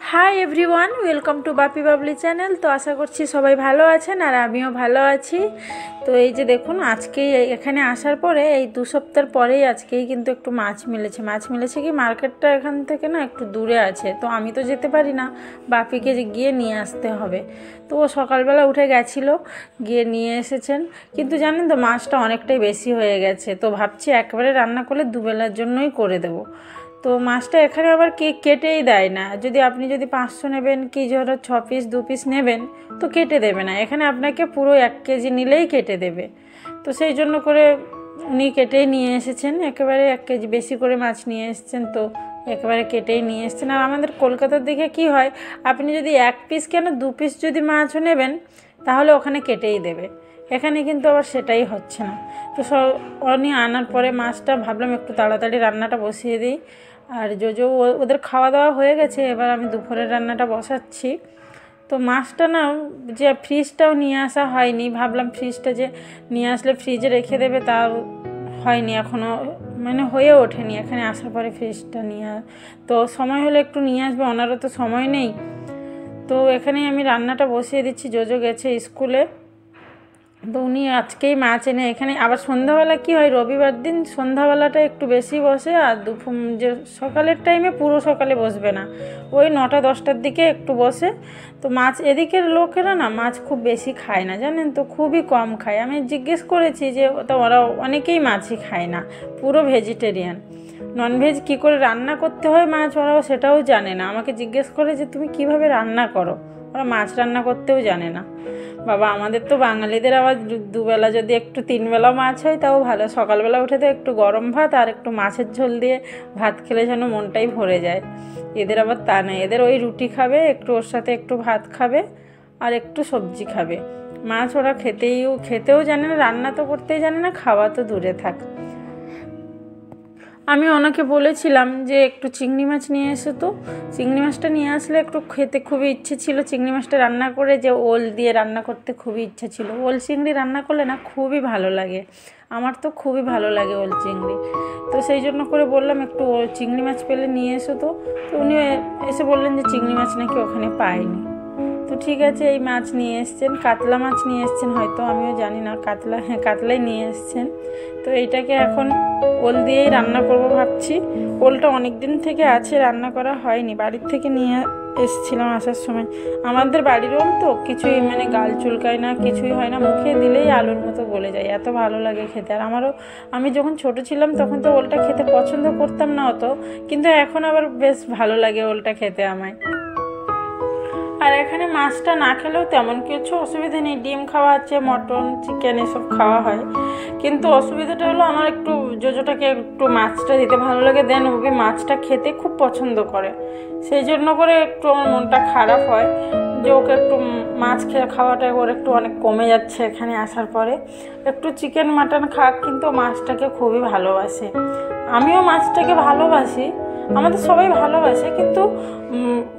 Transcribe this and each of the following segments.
Hi everyone, welcome to Bapi Babli channel. তো আশা করছি সবাই ভালো আছেন আর আমিও ভালো আছি। তো এই যে দেখুন, আজকেই এখানে আসার পরে এই 2 সপ্তাহ পরেই আজকেই কিন্তু একটু মাছ মিলেছে কি মার্কেটটা এখান থেকে না একটু দূরে আছে, তো আমি তো যেতে পারি না, বাপিকে গিয়ে নিয়ে আসতে হবে। তো ও সকালবেলা উঠে গেছিলো, গিয়ে নিয়ে এসেছেন। কিন্তু জানেন তো মাছটা অনেকটাই বেশি হয়ে গেছে, তো ভাবছি একবারে রান্না করলে দুবেলার জন্যই করে দেবো। তো মাছটা এখানে আবার কেটেই দেয় না, আপনি যদি 500 নেবেন কি ধরো 6 পিস 2 পিস নেবেন তো কেটে দেবে না, এখানে আপনাকে পুরো 1 কেজি নিলেই কেটে দেবে। তো সেই জন্য করে উনি কেটেই নিয়ে এসেছেন, একেবারে 1 কেজি বেশি করে মাছ নিয়ে এসেছেন, তো একেবারে কেটেই নিয়ে এসেছেন। আর আমাদের কলকাতার দিকে কি হয়, আপনি যদি 1 পিস কেন 2 পিস যদি মাছও নেবেন তাহলে ওখানে কেটেই দেবে, এখানে কিন্তু আবার সেটাই হচ্ছে না। তো উনি আনার পরে মাছটা ভাবলাম একটু তাড়াতাড়ি রান্নাটা বসিয়ে দিই। আর ওদের খাওয়া দাওয়া হয়ে গেছে, এবার আমি দুপুরের রান্নাটা বসাচ্ছি। তো মাছটা না যে ফ্রিজটাও নিয়ে আসা হয়নি, ভাবলাম ফ্রিজটা যে নিয়ে আসলে ফ্রিজে রেখে দেবে, তাও হয়নি এখনও, মানে হয়ে ওঠেনি এখানে আসার পরে ফ্রিজটা তো সময় হলে একটু নিয়ে আসবে, ওনারও তো সময় নেই। তো এখানেই আমি রান্নাটা বসিয়ে দিচ্ছি, জোজো গেছে স্কুলে। তো উনি আজকেই মাছ এনে এখানে আবার সন্ধ্যাবেলা কি হয়, রবিবার দিন সন্ধ্যাবেলাটা একটু বেশি বসে, আর দুপুর যে সকালের টাইমে পুরো সকালে বসবে না, ওই 9টা-10টার দিকে একটু বসে। তো মাছ এদিকের লোকেরা না মাছ খুব বেশি খায় না, জানেন তো, খুবই কম খায়। আমি জিজ্ঞেস করেছি যে তো ওরা অনেকেই মাছই খায় না, পুরো ভেজিটেরিয়ান। ননভেজ কী করে রান্না করতে হয় মাছ ওরাও সেটাও জানে না, আমাকে জিজ্ঞেস করে যে তুমি কিভাবে রান্না করো, ওরা মাছ রান্না করতেও জানে না। বাবা, আমাদের তো বাঙালিদের আবার দুবেলা যদি একটু 3 বেলা মাছ হয় তাও ভালো, সকালবেলা উঠে তো একটু গরম ভাত আর একটু মাছের ঝোল দিয়ে ভাত খেলে যেন মনটাই ভরে যায়। এদের আবার তা নেই, এদের ওই রুটি খাবে, একটু ওর সাথে একটু ভাত খাবে আর একটু সবজি খাবে। মাছ ওরা খেতেও জানে না, রান্না তো করতেই জানে না, খাওয়া তো দূরে থাক। আমি ওনাকে বলেছিলাম যে একটু চিংড়ি মাছ নিয়ে এসে, তো চিংড়ি মাছটা নিয়ে আসলে একটু খেতে খুবই ইচ্ছে ছিল, চিংড়ি মাছটা রান্না করে যে ওল দিয়ে রান্না করতে খুবই ইচ্ছে ছিল। ওল চিংড়ি রান্না করলে না খুবই ভালো লাগে, আমার তো খুবই ভালো লাগে ওল চিংড়ি। তো সেই জন্য করে বললাম একটু চিংড়ি মাছ পেলে নিয়ে এসো। তো উনি এসে বললেন যে চিংড়ি মাছ নাকি ওখানে পায়নি। তো ঠিক আছে, এই মাছ নিয়ে এসছেন, কাতলা মাছ নিয়ে এসছেন হয়তো, আমিও জানি না, কাতলাই নিয়ে এসছেন। তো এইটাকে এখন ওল দিয়েই রান্না করব ভাবছি। ওলটা অনেক দিন থেকে আছে, রান্না করা হয়নি, বাড়ির থেকে নিয়ে এসেছিলাম আসার সময়। আমাদের বাড়ির ওল তো কিছুই মানে গাল চুলকায় না, কিছুই হয় না, মুখে দিলেই আলুর মতো গলে যায়, এত ভালো লাগে খেতে। আর আমি যখন ছোট ছিলাম তখন তো ওলটা খেতে পছন্দ করতাম না অত, কিন্তু এখন আবার বেশ ভালো লাগে ওলটা খেতে আমায়। আর এখানে মাছটা না খেলেও তেমন কিছু অসুবিধা নেই, ডিম খাওয়া হচ্ছে, মটন চিকেন এসব খাওয়া হয়। কিন্তু অসুবিধাটা হলো আমার একটু জোজোটাকে একটু মাছটা দিতে ভালো লাগে, দেন ওকে মাছটা খেতে খুব পছন্দ করে, সেই জন্য করে একটু আমার মনটা খারাপ হয় যে ওকে একটু মাছ খাওয়াটা ওর একটু অনেক কমে যাচ্ছে এখানে আসার পরে। একটু চিকেন মাটন খাক, কিন্তু মাছটাকে খুবই ভালোবাসে, আমিও মাছটাকে ভালোবাসি, আমাদের সবাই ভালোবাসে। কিন্তু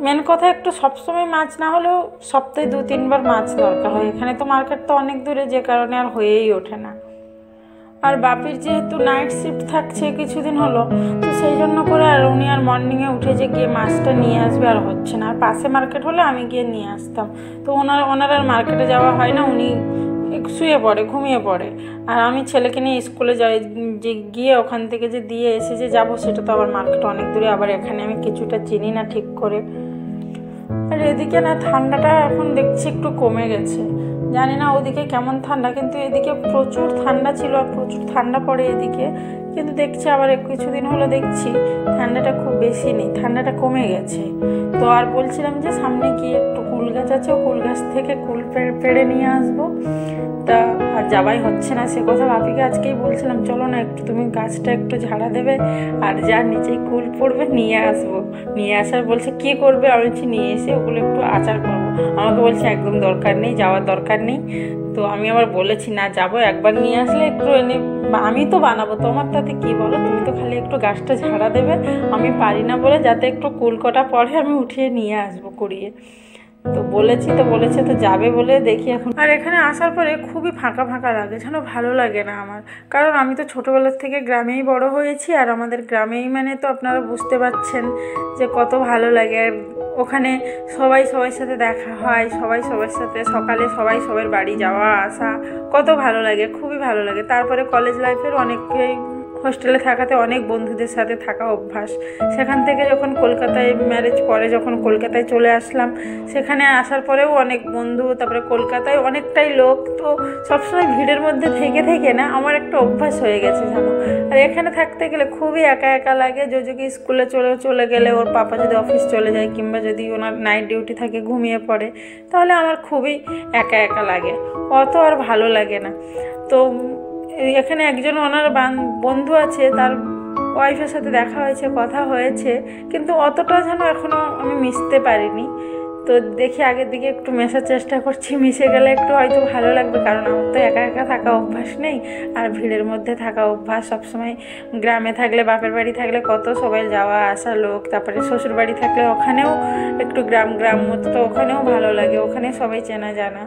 মেন কথা একটু সবসময় মাছ না হলেও সপ্তাহে 2-3 বার মাছ দরকার হয়, এখানে তো মার্কেট তো অনেক দূরে, যে কারণে আর হয়েই ওঠে না। আর বাপির যেহেতু নাইট শিফট থাকছে কিছুদিন হলো, তো সেই জন্য করে আর উনি আর মর্নিংয়ে উঠে যে গিয়ে মাছটা নিয়ে আসবে আর হচ্ছে না। আর পাশে মার্কেট হলে আমি গিয়ে নিয়ে আসতাম, তো ওনার আর মার্কেটে যাওয়া হয় না, উনি শুয়ে পড়ে, ঘুমিয়ে পড়ে। আর আমি ছেলেকে নিয়ে স্কুলে যাই, যে গিয়ে ওখান থেকে যে দিয়ে এসে যে যাবো, সেটা তো আবার মার্কেট অনেক দূরে, আবার এখানে আমি কিছুটা চিনি না ঠিক করে। আর এদিকে না ঠান্ডাটা এখন দেখছি একটু কমে গেছে, জানি না ওদিকে কেমন ঠান্ডা, কিন্তু এদিকে প্রচুর ঠান্ডা ছিল আর প্রচুর ঠান্ডা পড়ে এদিকে। কিন্তু দেখছি আবার কিছুদিন হলো দেখছি ঠান্ডাটা খুব বেশি নেই, ঠান্ডাটা কমে গেছে। তো আর বলছিলাম যে সামনে গিয়ে একটু কুল গাছ আছে, কুল গাছ থেকে কুল পেড়ে নিয়ে আসবো, তা আর যাওয়াই হচ্ছে না। সে কথা বাপিকে আজকেই বলছিলাম, চলো না একটু তুমি গাছটা একটু ঝাড়া দেবে, আর যার নিচেই কুল পড়বে নিয়ে আসবো। নিয়ে আসার বলছে কী করবে, আমি বলছি নিয়ে এসে ওগুলো একটু আচার করবো। আমাকে বলছে একদম দরকার নেই, যাওয়ার দরকার নেই। তো আমি আবার বলেছি না, যাবো, একবার নিয়ে আসলে একটু এনে আমি তো বানাবো, তোমার তাতে কী বলো, তুমি তো খালি একটু গাছটা ঝাড়া দেবে, আমি পারি না বলে যাতে একটু কুল কটা পড়ে আমি উঠিয়ে নিয়ে আসবো কুড়িয়ে। তো বলেছে তো যাবে বলে দেখি এখন। আর এখানে আসার পরে খুবই ফাঁকা ফাঁকা লাগে, যেন ভালো লাগে না আমার, কারণ আমি তো ছোটোবেলার থেকে গ্রামেই বড় হয়েছি, আর আমাদের গ্রামেই মানে তো আপনারা বুঝতে পারছেন যে কত ভালো লাগে। আর ওখানে সবাই সবার সাথে দেখা হয়, সবাই সবার সাথে সকালে সবাই সবার বাড়ি যাওয়া আসা কত ভালো লাগে, খুবই ভালো লাগে। তারপরে কলেজ লাইফের অনেকেই হোস্টেলে থাকাতে অনেক বন্ধুদের সাথে থাকা অভ্যাস। সেখান থেকে যখন কলকাতায় ম্যারেজ পরে যখন কলকাতায় চলে আসলাম, সেখানে আসার পরেও অনেক বন্ধু, তারপরে কলকাতায় অনেকটাই লোক, তো সবসময় ভিড়ের মধ্যে থেকে থেকে না আমার একটা অভ্যাস হয়ে গেছে জানো। আর এখানে থাকতে গেলে খুবই একা একা লাগে। যোজকে স্কুলে চলে গেলে, ওর পাপা যদি অফিস চলে যায় কিংবা যদি ওনার নাইট ডিউটি থাকে ঘুমিয়ে পড়ে, তাহলে আমার খুবই একা একা লাগে, অত আর ভালো লাগে না। তো এখানে একজন ওনার বন্ধু আছে, তার ওয়াইফের সাথে দেখা হয়েছে, কথা হয়েছে, কিন্তু অতটা যেন এখনও আমি মিশতে পারিনি। তো দেখি আগের দিকে একটু মেশার চেষ্টা করছি, মিশে গেলে একটু হয়তো ভালো লাগবে, কারণ আমার তো একা একা থাকা অভ্যাস নেই, আর ভিড়ের মধ্যে থাকা অভ্যাস। সবসময় গ্রামে থাকলে, বাপের বাড়ি থাকলে কত সবাই যাওয়া আসা লোক, তারপরে শ্বশুর বাড়ি থাকলে ওখানেও একটু গ্রাম মতো, তো ওখানেও ভালো লাগে, ওখানে সবাই চেনা জানা।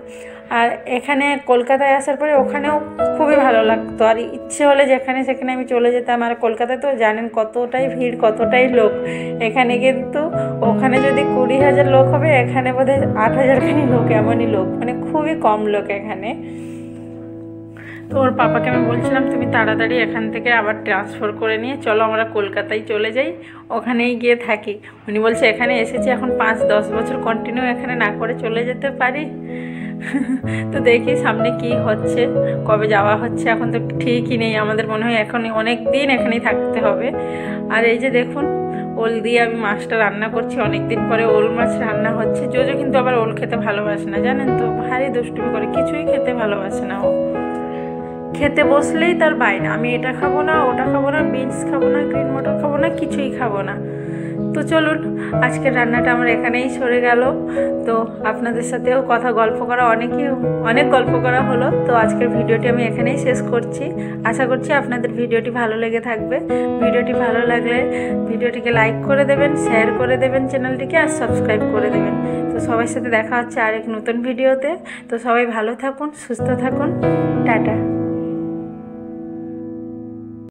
আর এখানে কলকাতায় আসার পরে ওখানেও খুবই ভালো লাগতো, আর ইচ্ছে হলে যেখানে সেখানে আমি চলে যেতাম। আর কলকাতায় তো জানেন কতটাই ভিড়, কতটাই লোক। এখানে কিন্তু ওখানে যদি 20,000 লোক হবে, এখানে বোধহয় 8,000খানি লোক, এমনই লোক, মানে খুবই কম লোক এখানে। তো ওর পাপাকে আমি বলছিলাম তুমি তাড়াতাড়ি এখান থেকে আবার ট্রান্সফার করে নিয়ে চলো আমরা কলকাতায় চলে যাই, ওখানেই গিয়ে থাকি। উনি বলছে এখানে এসেছি এখন 5-10 বছর কন্টিনিউ এখানে না করে চলে যেতে পারি। তো দেখি সামনে কি হচ্ছে, কবে যাওয়া হচ্ছে, এখন তো ঠিকই নেই। আমাদের মনে হয় এখন অনেক দিন এখানেই থাকতে হবে। আর এই যে দেখুন, ওল দিয়ে আমি মাছটা রান্না করছি, অনেক দিন পরে ওল মাছ রান্না হচ্ছে। জোজো কিন্তু আবার ওল খেতে ভালোবাসে না, জানেন তো, ভারী দুষ্টুমি করে, কিছুই খেতে ভালোবাসে না ও। খেতে বসলেই তার বাইরে, আমি এটা খাবো না, ওটা খাবো না, বিনস খাবো না, গ্রিন মটর খাবো না, কিছুই খাবো না। তো চলুন, আজকের রান্নাটা আমার এখানেই সরে গেল। তো আপনাদের সাথেও গল্প করা অনেক গল্প করা হলো। তো আজকের ভিডিওটি আমি এখানেই শেষ করছি। আশা করছি আপনাদের ভিডিওটি ভালো লেগে থাকবে। ভিডিওটি ভালো লাগলে ভিডিওটিকে লাইক করে দেবেন, শেয়ার করে দেবেন চ্যানেলটিকে, আর সাবস্ক্রাইব করে দেবেন। তো সবার সাথে দেখা হচ্ছে আরেক নতুন ভিডিওতে। তো সবাই ভালো থাকুন, সুস্থ থাকুন, টাটা।